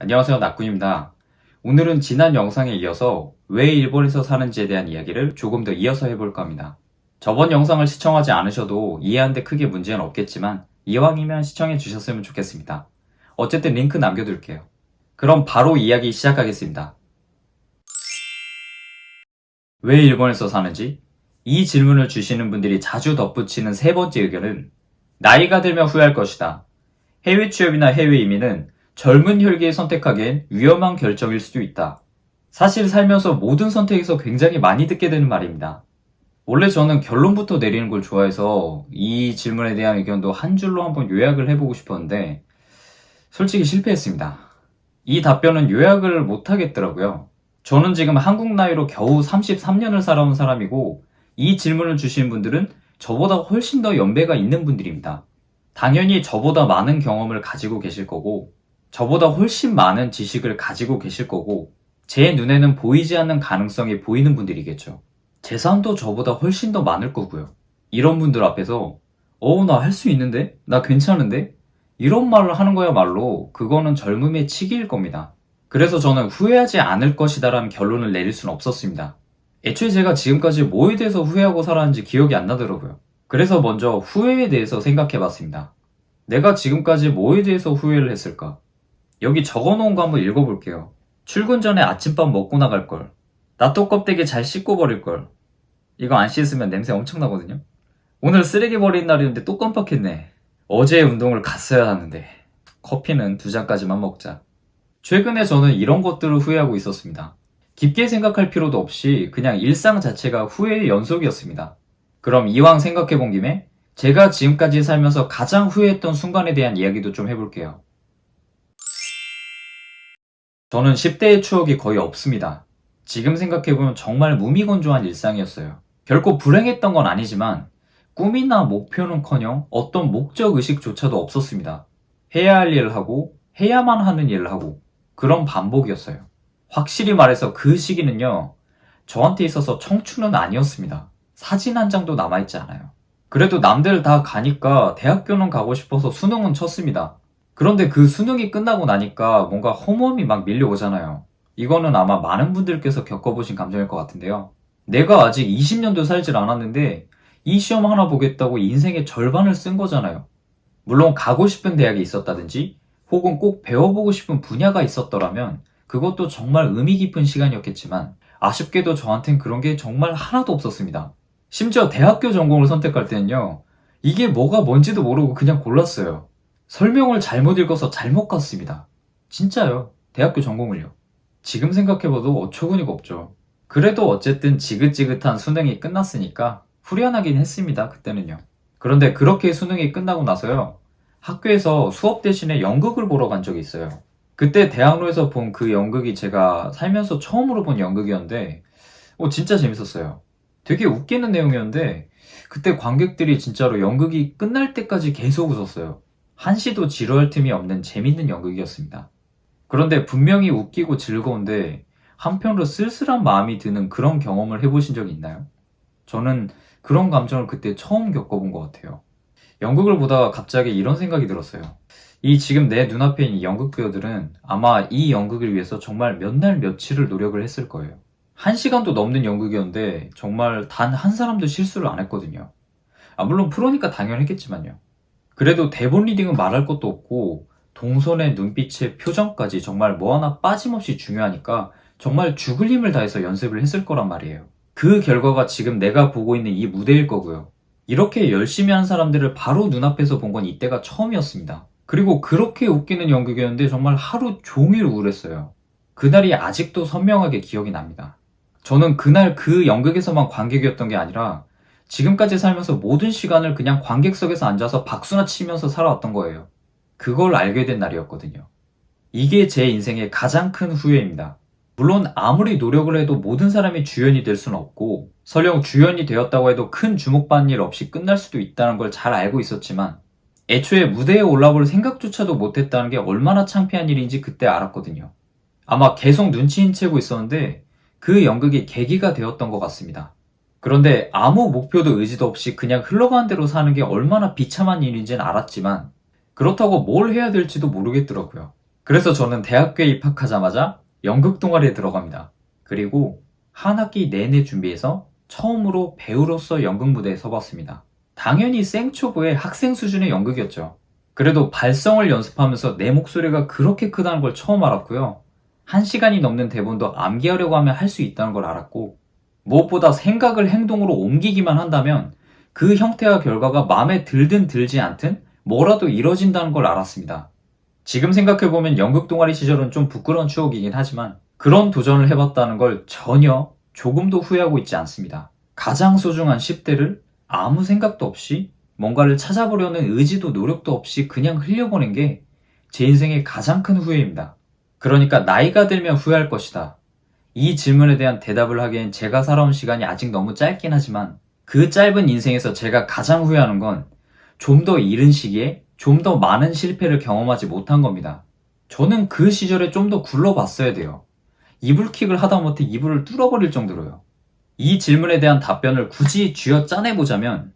안녕하세요, 낙군입니다. 오늘은 지난 영상에 이어서 왜 일본에서 사는지에 대한 이야기를 조금 더 이어서 해볼까 합니다. 저번 영상을 시청하지 않으셔도 이해하는데 크게 문제는 없겠지만 이왕이면 시청해 주셨으면 좋겠습니다. 어쨌든 링크 남겨둘게요. 그럼 바로 이야기 시작하겠습니다. 왜 일본에서 사는지? 이 질문을 주시는 분들이 자주 덧붙이는 세 번째 의견은 나이가 들면 후회할 것이다. 해외 취업이나 해외 이민은 젊은 혈기에 선택하기엔 위험한 결정일 수도 있다. 사실 살면서 모든 선택에서 굉장히 많이 듣게 되는 말입니다. 원래 저는 결론부터 내리는 걸 좋아해서 이 질문에 대한 의견도 한 줄로 한번 요약을 해보고 싶었는데 솔직히 실패했습니다. 이 답변은 요약을 못하겠더라고요. 저는 지금 한국 나이로 겨우 33년을 살아온 사람이고 이 질문을 주신 분들은 저보다 훨씬 더 연배가 있는 분들입니다. 당연히 저보다 많은 경험을 가지고 계실 거고 저보다 훨씬 많은 지식을 가지고 계실 거고 제 눈에는 보이지 않는 가능성이 보이는 분들이겠죠. 재산도 저보다 훨씬 더 많을 거고요. 이런 분들 앞에서 나 할 수 있는데? 나 괜찮은데? 이런 말을 하는 거야말로 그거는 젊음의 치기일 겁니다. 그래서 저는 후회하지 않을 것이다라는 결론을 내릴 수는 없었습니다. 애초에 제가 지금까지 뭐에 대해서 후회하고 살았는지 기억이 안 나더라고요. 그래서 먼저 후회에 대해서 생각해 봤습니다. 내가 지금까지 뭐에 대해서 후회를 했을까? 여기 적어놓은 거 한번 읽어볼게요. 출근 전에 아침밥 먹고 나갈 걸. 나또 껍데기 잘 씻고 버릴 걸. 이거 안 씻으면 냄새 엄청 나거든요. 오늘 쓰레기 버리는 날이었는데 또 깜빡했네. 어제 운동을 갔어야 하는데. 커피는 2잔까지만 먹자. 최근에 저는 이런 것들을 후회하고 있었습니다. 깊게 생각할 필요도 없이 그냥 일상 자체가 후회의 연속이었습니다. 그럼 이왕 생각해본 김에 제가 지금까지 살면서 가장 후회했던 순간에 대한 이야기도 좀 해볼게요. 저는 10대의 추억이 거의 없습니다. 지금 생각해보면 정말 무미건조한 일상이었어요. 결코 불행했던 건 아니지만 꿈이나 목표는커녕 어떤 목적의식조차도 없었습니다. 해야 할 일을 하고 해야만 하는 일을 하고 그런 반복이었어요. 확실히 말해서 그 시기는요, 저한테 있어서 청춘은 아니었습니다. 사진 한 장도 남아있지 않아요. 그래도 남들 다 가니까 대학교는 가고 싶어서 수능은 쳤습니다. 그런데 그 수능이 끝나고 나니까 뭔가 허무함이 막 밀려오잖아요. 이거는 아마 많은 분들께서 겪어보신 감정일 것 같은데요. 내가 아직 20년도 살질 않았는데 이 시험 하나 보겠다고 인생의 절반을 쓴 거잖아요. 물론 가고 싶은 대학이 있었다든지 혹은 꼭 배워보고 싶은 분야가 있었더라면 그것도 정말 의미 깊은 시간이었겠지만 아쉽게도 저한텐 그런 게 정말 하나도 없었습니다. 심지어 대학교 전공을 선택할 때는요, 이게 뭐가 뭔지도 모르고 그냥 골랐어요. 설명을 잘못 읽어서 잘못 갔습니다. 진짜요. 대학교 전공을요. 지금 생각해봐도 어처구니가 없죠. 그래도 어쨌든 지긋지긋한 수능이 끝났으니까 후련하긴 했습니다. 그때는요. 그런데 그렇게 수능이 끝나고 나서요, 학교에서 수업 대신에 연극을 보러 간 적이 있어요. 그때 대학로에서 본 그 연극이 제가 살면서 처음으로 본 연극이었는데 진짜 재밌었어요. 되게 웃기는 내용이었는데 그때 관객들이 진짜로 연극이 끝날 때까지 계속 웃었어요. 한시도 지루할 틈이 없는 재밌는 연극이었습니다. 그런데 분명히 웃기고 즐거운데 한편으로 쓸쓸한 마음이 드는 그런 경험을 해보신 적이 있나요? 저는 그런 감정을 그때 처음 겪어본 것 같아요. 연극을 보다가 갑자기 이런 생각이 들었어요. 이 지금 내 눈앞에 있는 연극 배우들은 아마 이 연극을 위해서 정말 몇 날 며칠을 노력을 했을 거예요. 1시간도 넘는 연극이었는데 정말 단 한 사람도 실수를 안 했거든요. 물론 프로니까 당연했겠지만요. 그래도 대본 리딩은 말할 것도 없고 동선의 눈빛의 표정까지 정말 뭐 하나 빠짐없이 중요하니까 정말 죽을 힘을 다해서 연습을 했을 거란 말이에요. 그 결과가 지금 내가 보고 있는 이 무대일 거고요. 이렇게 열심히 한 사람들을 바로 눈앞에서 본 건 이때가 처음이었습니다. 그리고 그렇게 웃기는 연극이었는데 정말 하루 종일 우울했어요. 그날이 아직도 선명하게 기억이 납니다. 저는 그날 그 연극에서만 관객이었던 게 아니라 지금까지 살면서 모든 시간을 그냥 관객석에서 앉아서 박수나 치면서 살아왔던 거예요. 그걸 알게 된 날이었거든요. 이게 제 인생의 가장 큰 후회입니다. 물론 아무리 노력을 해도 모든 사람이 주연이 될 수는 없고 설령 주연이 되었다고 해도 큰 주목받는 일 없이 끝날 수도 있다는 걸 잘 알고 있었지만 애초에 무대에 올라볼 생각조차도 못했다는 게 얼마나 창피한 일인지 그때 알았거든요. 아마 계속 눈치인 채고 있었는데 그 연극이 계기가 되었던 것 같습니다. 그런데 아무 목표도 의지도 없이 그냥 흘러가는 대로 사는 게 얼마나 비참한 일인지는 알았지만 그렇다고 뭘 해야 될지도 모르겠더라고요. 그래서 저는 대학교에 입학하자마자 연극 동아리에 들어갑니다. 그리고 한 학기 내내 준비해서 처음으로 배우로서 연극 무대에 서봤습니다. 당연히 생초보의 학생 수준의 연극이었죠. 그래도 발성을 연습하면서 내 목소리가 그렇게 크다는 걸 처음 알았고요. 1시간이 넘는 대본도 암기하려고 하면 할 수 있다는 걸 알았고, 무엇보다 생각을 행동으로 옮기기만 한다면 그 형태와 결과가 마음에 들든 들지 않든 뭐라도 이뤄진다는 걸 알았습니다. 지금 생각해보면 연극 동아리 시절은 좀 부끄러운 추억이긴 하지만 그런 도전을 해봤다는 걸 전혀 조금도 후회하고 있지 않습니다. 가장 소중한 10대를 아무 생각도 없이 뭔가를 찾아보려는 의지도 노력도 없이 그냥 흘려보낸 게 제 인생의 가장 큰 후회입니다. 그러니까 나이가 들면 후회할 것이다. 이 질문에 대한 대답을 하기엔 제가 살아온 시간이 아직 너무 짧긴 하지만 그 짧은 인생에서 제가 가장 후회하는 건 좀 더 이른 시기에 좀 더 많은 실패를 경험하지 못한 겁니다. 저는 그 시절에 좀 더 굴러봤어야 돼요. 이불킥을 하다못해 이불을 뚫어버릴 정도로요. 이 질문에 대한 답변을 굳이 쥐어 짜내보자면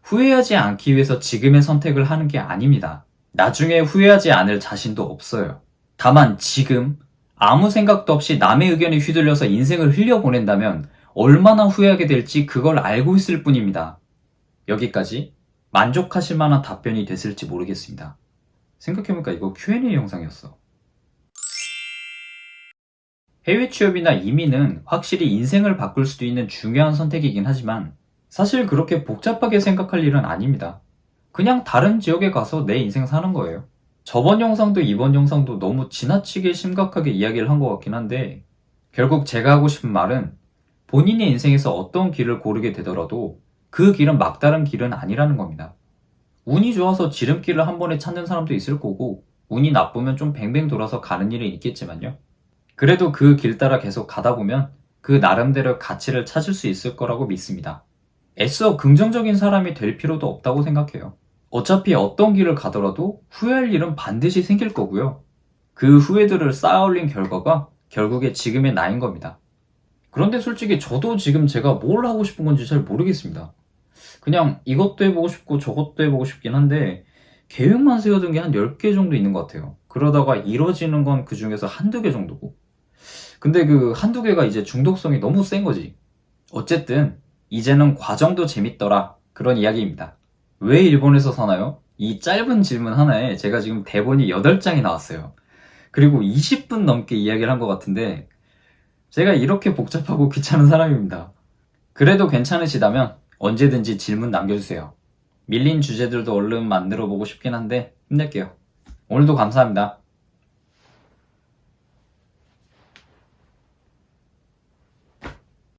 후회하지 않기 위해서 지금의 선택을 하는 게 아닙니다. 나중에 후회하지 않을 자신도 없어요. 다만 지금 아무 생각도 없이 남의 의견에 휘둘려서 인생을 흘려보낸다면 얼마나 후회하게 될지 그걸 알고 있을 뿐입니다. 여기까지 만족하실 만한 답변이 됐을지 모르겠습니다. 생각해보니까 이거 Q&A 영상이었어. 해외 취업이나 이민은 확실히 인생을 바꿀 수도 있는 중요한 선택이긴 하지만 사실 그렇게 복잡하게 생각할 일은 아닙니다. 그냥 다른 지역에 가서 내 인생 사는 거예요. 저번 영상도 이번 영상도 너무 지나치게 심각하게 이야기를 한 것 같긴 한데 결국 제가 하고 싶은 말은 본인의 인생에서 어떤 길을 고르게 되더라도 그 길은 막다른 길은 아니라는 겁니다. 운이 좋아서 지름길을 한 번에 찾는 사람도 있을 거고 운이 나쁘면 좀 뱅뱅 돌아서 가는 일은 있겠지만요. 그래도 그 길 따라 계속 가다 보면 그 나름대로 가치를 찾을 수 있을 거라고 믿습니다. 애써 긍정적인 사람이 될 필요도 없다고 생각해요. 어차피 어떤 길을 가더라도 후회할 일은 반드시 생길 거고요. 그 후회들을 쌓아 올린 결과가 결국에 지금의 나인 겁니다. 그런데 솔직히 저도 지금 제가 뭘 하고 싶은 건지 잘 모르겠습니다. 그냥 이것도 해보고 싶고 저것도 해보고 싶긴 한데 계획만 세워둔 게 한 10개 정도 있는 것 같아요. 그러다가 이뤄지는 건 그 중에서 한두 개 정도고. 근데 그 한두 개가 이제 중독성이 너무 센 거지. 어쨌든 이제는 과정도 재밌더라. 그런 이야기입니다. 왜 일본에서 사나요? 이 짧은 질문 하나에 제가 지금 대본이 8장이 나왔어요. 그리고 20분 넘게 이야기를 한 것 같은데 제가 이렇게 복잡하고 귀찮은 사람입니다. 그래도 괜찮으시다면 언제든지 질문 남겨주세요. 밀린 주제들도 얼른 만들어 보고 싶긴 한데 힘낼게요. 오늘도 감사합니다.